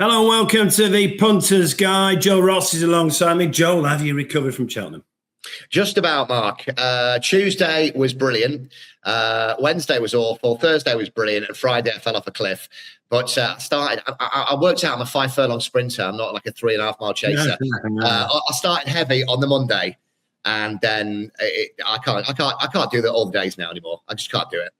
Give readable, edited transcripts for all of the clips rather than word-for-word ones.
Hello and welcome to the Punters guy. Joe Ross is alongside me. Joel, have you recovered from Cheltenham? Just about, Mark. Tuesday was brilliant. Wednesday was awful. Thursday was brilliant. And Friday I fell off a cliff. But I worked out I'm a 5 furlong sprinter. I'm not like a 3.5 mile chaser. I started heavy on the Monday. And then I can't do that all the days now anymore. I just can't do it.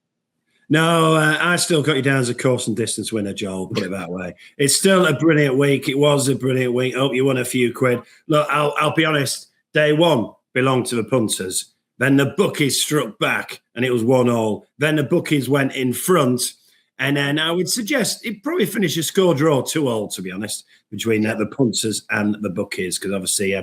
No, I still got you down as a course and distance winner, Joel, put it that way. It's still a brilliant week. It was a brilliant week. Hope you won a few quid. Look, I'll be honest. Day one belonged to the Punters. Then the bookies struck back and it was 1-1. Then the bookies went in front. And then I would suggest it probably finished a score draw 2-2, to be honest, between the Punters and the bookies, because obviously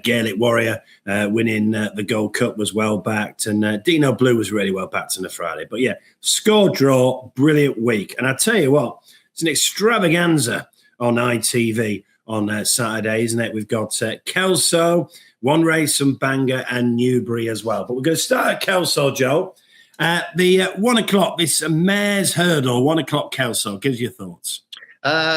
Gaelic Warrior winning the Gold Cup was well backed, and Dino Blue was really well backed on a Friday. But yeah, score draw, brilliant week. And I tell you what, it's an extravaganza on ITV on Saturday, isn't it? We've got Kelso, One Race and Bangor, and Newbury as well. But we're going to start at Kelso, Joe. The 1 o'clock, this Mare's Hurdle, 1 o'clock Kelso. Gives your thoughts.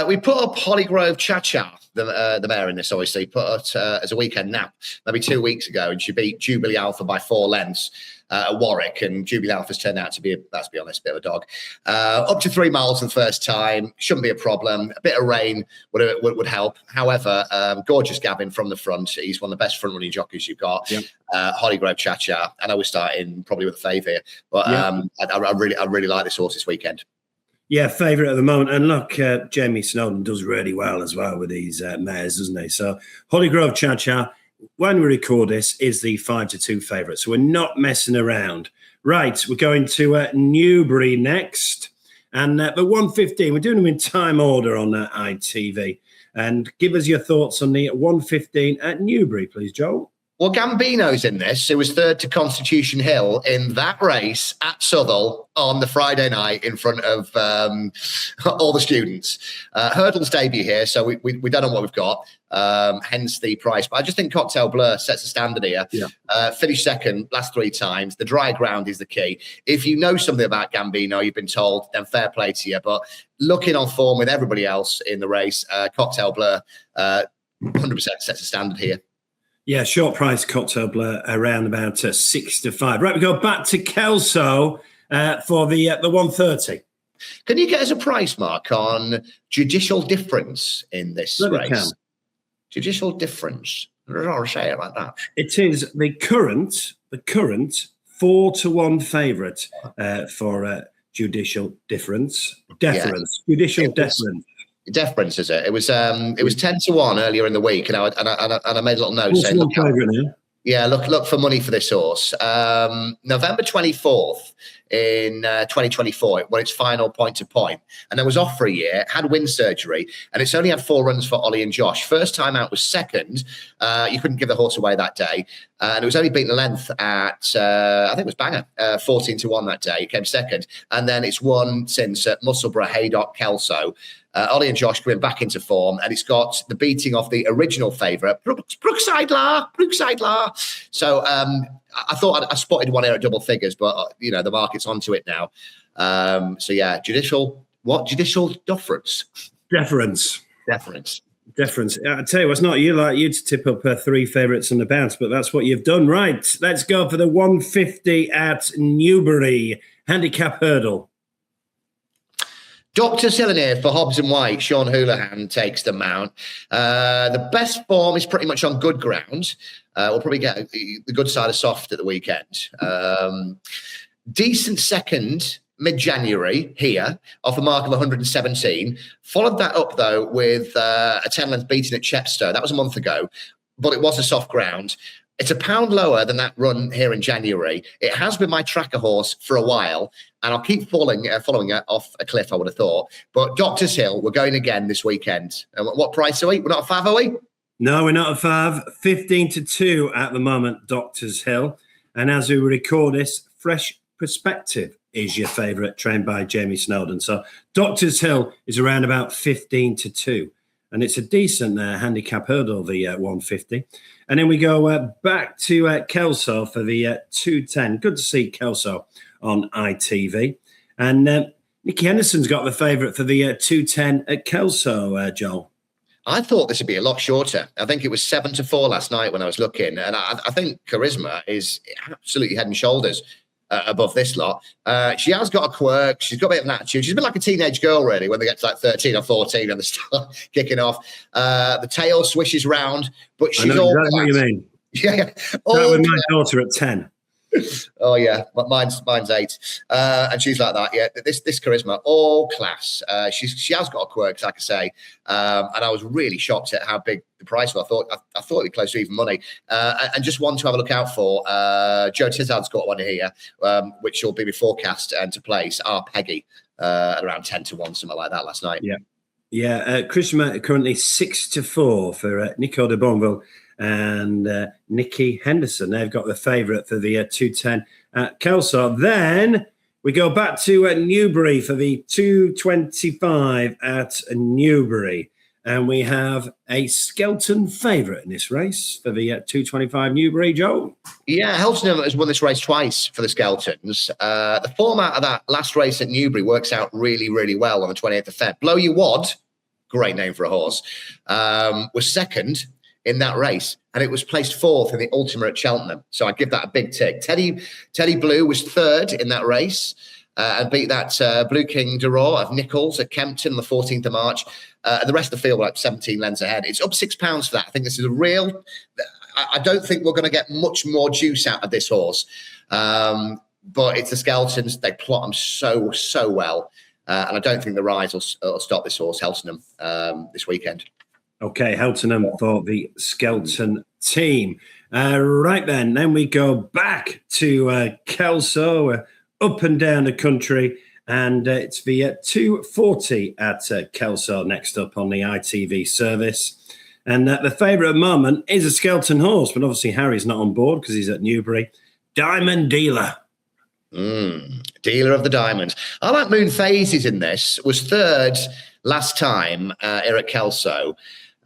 We put up Hollygrove Cha-Cha, the mare in this, obviously, put it as a weekend nap maybe 2 weeks ago, and she beat Jubilee Alpha by 4 lengths at Warwick, and Jubilee Alpha's turned out to be, let's be honest, a bit of a dog. Up to 3 miles the first time, shouldn't be a problem. A bit of rain would help. However, gorgeous Gavin from the front. He's one of the best front-running jockeys you've got. Yep. Hollygrove Cha-Cha. I know we're starting probably with a favour here, but I really like this horse this weekend. Yeah, favourite at the moment. And look, Jamie Snowden does really well as well with these mares, doesn't he? So Hollygrove Cha-Cha, when we record this, is the 5-2 favourite. So we're not messing around. Right, we're going to Newbury next. And the 1:15, we're doing them in time order on ITV. And give us your thoughts on the 1:15 at Newbury, please, Joel. Well, Gambino's in this. It was third to Constitution Hill in that race at Southwell on the Friday night in front of all the students. Hurdle's debut here, so we don't know what we've got, hence the price. But I just think Cocktail Blur sets a standard here. Yeah. Finished second last 3 times. The dry ground is the key. If you know something about Gambino, you've been told, then fair play to you. But looking on form with everybody else in the race, Cocktail Blur 100% sets a standard here. Yeah, short price Cocktail Blur around about 6-5. Right, we go back to Kelso for the 1:30. Can you get us a price, Mark, on judicial difference in this race? Can. Judicial difference. I don't know how to say it like that. It is the current 4-1 favourite for judicial difference. Deference. Yeah. Judicial deference. Deference, is it? It was 10-1 earlier in the week, and I made a little note saying, look for money for this horse. November 24th in 2024, when its final point to point, and it was off for a year, had wind surgery, and it's only had 4 runs for Ollie and Josh. First time out was second. You couldn't give the horse away that day, and it was only beaten a length at I think it was Bangor, 14-1 that day. It came second, and then it's won since at Musselburgh, Haydock, Kelso. Ollie and Josh coming back into form, and it's got the beating of the original favourite, Brookside La. So I thought I spotted one here at double figures, but the market's onto it now. So yeah, judicial deference. Deference. I tell you, it's not you to tip up 3 favourites on the bounce, but that's what you've done. Right, let's go for the 1:50 at Newbury handicap hurdle. Dr. Cylinder for Hobbs and White. Sean Houlihan takes the mount. The best form is pretty much on good ground. We'll probably get the good side of soft at the weekend. Decent second mid-January here off a mark of 117. Followed that up, though, with a 10-length beating at Chepstow. That was a month ago, but it was a soft ground. It's a pound lower than that run here in January. It has been my tracker horse for a while, and I'll keep following it off a cliff, I would have thought. But Doctor's Hill, we're going again this weekend. What price are we? We're not a 5, are we? No, we're not a 5. 15-2 at the moment, Doctor's Hill. And as we record this, Fresh Perspective is your favourite, trained by Jamie Snowden. So Doctor's Hill is around about 15-2. And it's a decent handicap hurdle, the 150. And then we go back to Kelso for the 210. Good to see Kelso on ITV. And Nicky Henderson's got the favourite for the 210 at Kelso, Joel. I thought this would be a lot shorter. I think it was 7-4 last night when I was looking. And I think Charisma is absolutely head and shoulders above this lot. She has got a quirk. She's got a bit of an attitude. She's a bit like a teenage girl, really, when they get to like 13 or 14 and they start kicking off. The tail swishes round, but she's all exactly what you mean. Yeah. That with my daughter at 10. Oh yeah, mine's 8, and she's like that. Yeah, this Charisma, all class. She has got a quirk, like I say, and I was really shocked at how big the price was. I thought it'd be close to even money, and just one to have a look out for. Joe Tizard's got one here, which will be forecast and to place. Our Peggy at around 10-1, something like that last night. Yeah. Charisma currently 6-4 for Nico de Bonville and Nicky Henderson. They've got the favourite for the 210 at Kelso. Then we go back to Newbury for the 225 at Newbury. And we have a Skelton favourite in this race for the 225 Newbury, Joe. Yeah, Helton has won this race twice for the Skeltons. The format of that last race at Newbury works out really, really well on the 28th of Feb. Blow You Wad, great name for a horse, was second in that race, and it was placed 4th in the Ultima at Cheltenham. So I give that a big tick. Teddy Blue was 3rd in that race and beat that Blue King Duraw of Nichols at Kempton on the 14th of March. The rest of the field were like 17 lengths ahead. It's up £6 for that. I think this is a real... I don't think we're going to get much more juice out of this horse. But it's the Skeltons. They plot them so well. And I don't think the rise will stop this horse, Helsenham, this weekend. Okay, Heltenham for the Skelton team. Right then we go back to Kelso, up and down the country, and it's the 240 at Kelso next up on the ITV service. And the favourite at the moment is a Skelton horse, but obviously Harry's not on board because he's at Newbury. Diamond Dealer. Dealer of the Diamonds. I like Moon Phases in this. Was 3rd last time here at Kelso.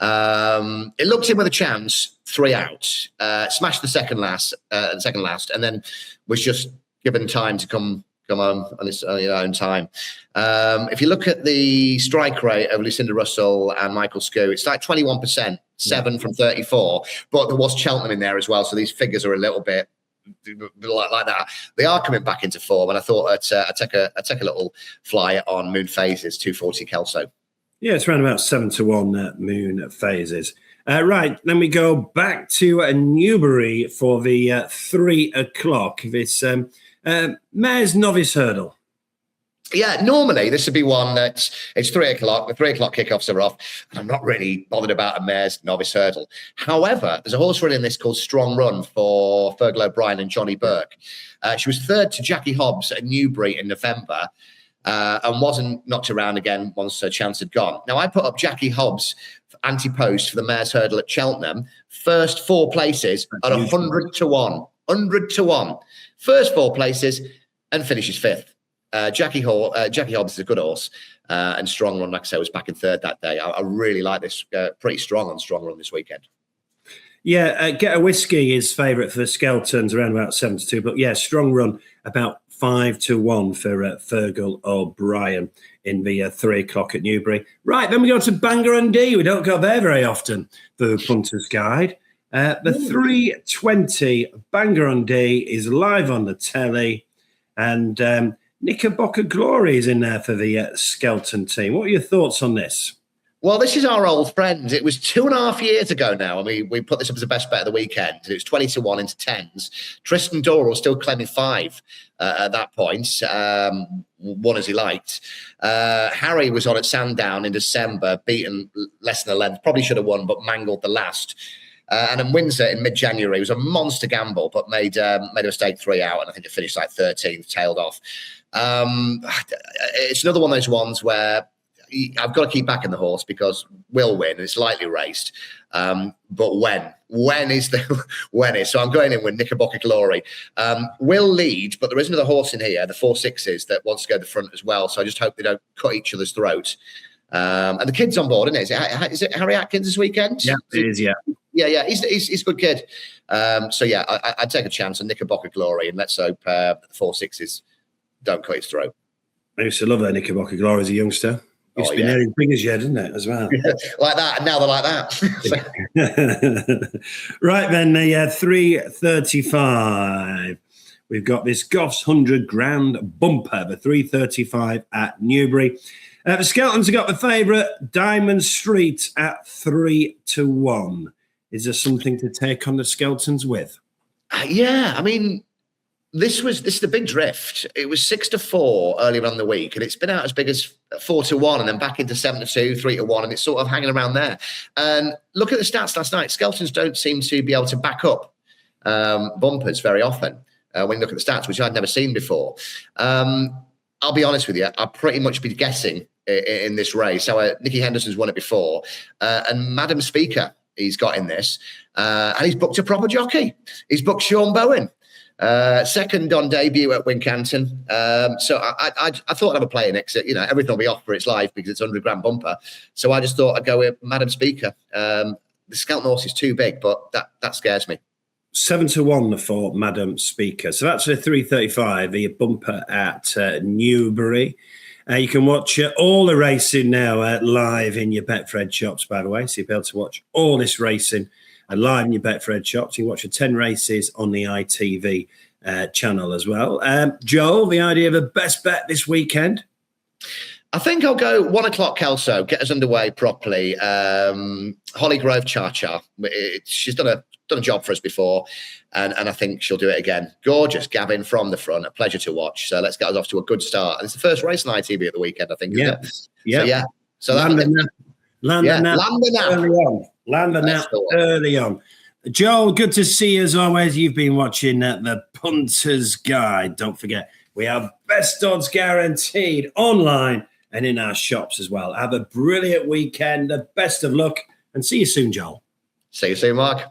It looked in with a chance, 3 out. Smashed the second last, and then was just given time to come home on its own time. If you look at the strike rate of Lucinda Russell and Michael Skoo, it's like 21%, 7 from 34. But there was Cheltenham in there as well, so these figures are a little bit like that. They are coming back into form, and I thought I'd take a little flyer on Moon Phases 240 Kelso. Yeah, it's around about 7-1 Moon Phases. Right, then we go back to Newbury for the 3 o'clock. This Mare's Novice Hurdle. Yeah, normally this would be one that it's 3 o'clock. The 3 o'clock kickoffs are off, and I'm not really bothered about a Mare's Novice Hurdle. However, there's a horse running this called Strong Run for Fergal O'Brien and Johnny Burke. She was 3rd to Jackie Hobbs at Newbury in November. And wasn't knocked around again once her chance had gone. Now, I put up Jackie Hobbs anti-post for the Mare's Hurdle at Cheltenham. First 4 places at 100-1. 100-1. First 4 places and finishes 5th. Jackie Hobbs is a good horse. And Strong Run, like I said, was back in 3rd that day. I really like this. Pretty strong on Strong Run this weekend. Yeah, Get a Whiskey is favourite for the Skeltons, around about 7-2. But yeah, Strong Run about 5-1 for Fergal O'Brien in the 3 o'clock at Newbury. Right, then we go to Bangor and D. We don't go there very often for the Punters Guide. The 320 Bangor and D is live on the telly, and Knickerbocker Glory is in there for the Skelton team. What are your thoughts on this? Well, this is our old friend. It was 2.5 years ago now, and we put this up as the best bet of the weekend. It was 20-1 into 10s. Tristan Doral was still claiming 5 at that point, won as he liked. Harry was on at Sandown in December, beaten less than a length. Probably should have won, but mangled the last. And in Windsor in mid-January, it was a monster gamble, but made a mistake 3 out, and I think it finished like 13th, tailed off. It's another one of those ones where I've got to keep backing the horse because we'll win. It's lightly raced. But when is? So I'm going in with Knickerbocker Glory. Will lead, but there is another horse in here, the 4-6s, that wants to go to the front as well. So I just hope they don't cut each other's throats. And the kid's on board, isn't it? Is it Harry Atkins this weekend? Yeah, it is, yeah. Yeah. He's a good kid. So yeah, I'd take a chance on Knickerbocker Glory, and let's hope the 4-6s don't cut his throat. I used to love her Knickerbocker Glory as a youngster. Used to be nearly as big as you, didn't it, as well? Like that, and now they're like that. Right then, 3:35. We've got this Goff's 100 grand bumper, the 3:35 at Newbury. The Skeltons have got the favourite, Diamond Street, at 3-1. Is there something to take on the Skeltons with? Yeah, I mean, this is the big drift. It was 6-4 earlier on in the week, and it's been out as big as 4-1, and then back into 7-2, 3-1, and it's sort of hanging around there. And look at the stats last night. Skeltons don't seem to be able to back up bumpers very often when you look at the stats, which I'd never seen before. I'll be honest with you, I'll pretty much be guessing in this race. So Nicky Henderson's won it before, and Madam Speaker he's got in this, and he's booked a proper jockey. He's booked Sean Bowen. Second on debut at Wincanton. So I thought I'd have a play in it. Everything will be off for its life because it's 100 grand bumper. So I just thought I'd go with Madam Speaker. The Skelton horse is too big, but that scares me. 7-1 for Madam Speaker. So that's the 3:35, the bumper at Newbury. You can watch all the racing now live in your Betfred shops, by the way. So you'll be able to watch all this racing live in your Betfred shops. You can watch the 10 races on the ITV channel as well. Joel, the idea of a best bet this weekend? I think I'll go 1 o'clock Kelso, get us underway properly. Holly Grove Cha-Cha. She's done a job for us before, and I think she'll do it again. Gorgeous Gavin from the front, a pleasure to watch. So let's get us off to a good start. And it's the first race on ITV at the weekend, I think, isn't it? Yeah. So Land early on. Joel, good to see you as always. You've been watching the Punters Guide. Don't forget, we have best odds guaranteed online and in our shops as well. Have a brilliant weekend. Best of luck, and see you soon, Joel. See you soon, Mark.